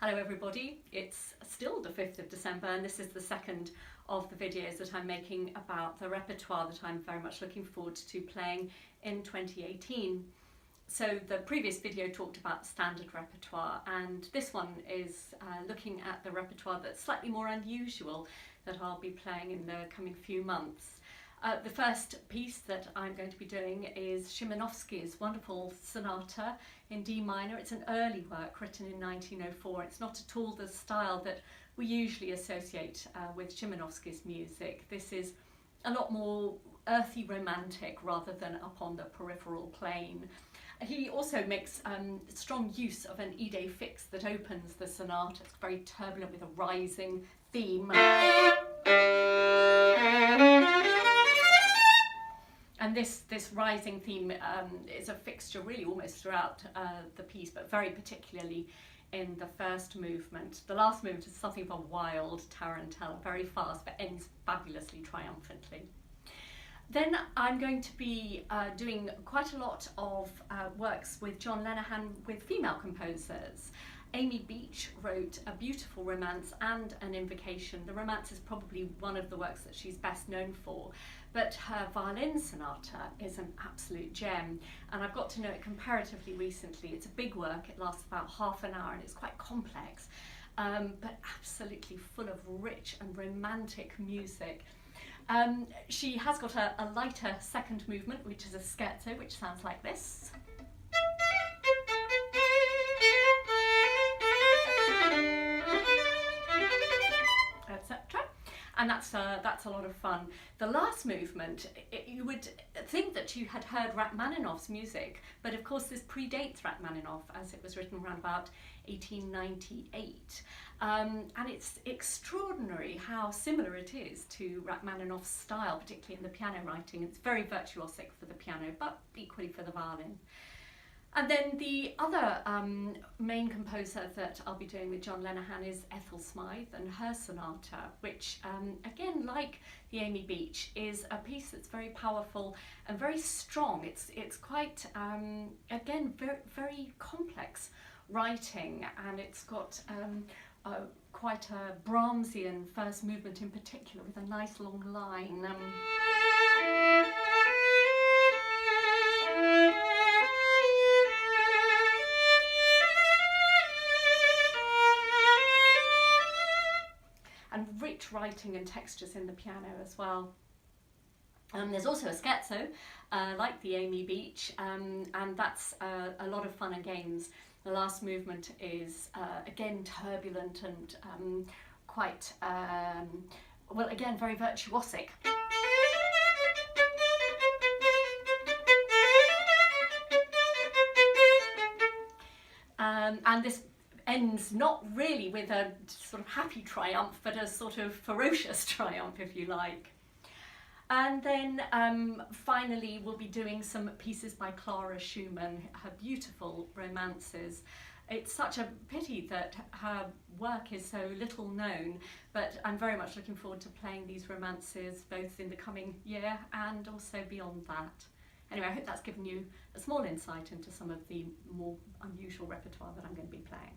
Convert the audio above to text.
Hello everybody, it's still the 5th of December and this is the second of the videos that I'm making about the repertoire that I'm very much looking forward to playing in 2018. So the previous video talked about standard repertoire and this one is looking at the repertoire that's slightly more unusual that I'll be playing in the coming few months. The first piece that I'm going to be doing is Szymanowski's wonderful sonata in D minor. It's an early work written in 1904. It's not at all the style that we usually associate with Szymanowski's music. This is a lot more earthy romantic rather than up on the peripheral plane. He also makes strong use of an Ide fix that opens the sonata. It's very turbulent with a rising theme. And this rising theme is a fixture really almost throughout the piece, but very particularly in the first movement. The last movement is something of a wild tarantella, very fast, but ends fabulously triumphantly. Then I'm going to be doing quite a lot of works with John Lenihan with female composers. Amy Beach wrote a beautiful romance and an invocation. The romance is probably one of the works that she's best known for, but her violin sonata is an absolute gem, and I've got to know it comparatively recently. It's a big work, it lasts about half an hour and it's quite complex, but absolutely full of rich and romantic music. She has got a lighter second movement, which is a scherzo, which sounds like this. Etc. And that's a lot of fun. The last movement, you would think that you had heard Rachmaninoff's music, but of course this predates Rachmaninoff, as it was written around about 1898. And it's extraordinary how similar it is to Rachmaninoff's style, particularly in the piano writing. It's very virtuosic for the piano, but equally for the violin. And then the other main composer that I'll be doing with John Lenihan is Ethel Smythe and her sonata, which again, like the Amy Beach, is a piece that's very powerful and very strong. It's quite, again, very complex writing, and it's got quite a Brahmsian first movement in particular with a nice long line. And rich writing and textures in the piano as well. There's also a scherzo, like the Amy Beach, and that's a lot of fun and games. The last movement is, again, turbulent and quite, well, again, very virtuosic. And this ends not really with a sort of happy triumph, but a sort of ferocious triumph, if you like. And then finally we'll be doing some pieces by Clara Schumann, her beautiful romances. It's such a pity that her work is so little known, but I'm very much looking forward to playing these romances both in the coming year and also beyond that. Anyway, I hope that's given you a small insight into some of the more unusual repertoire that I'm going to be playing.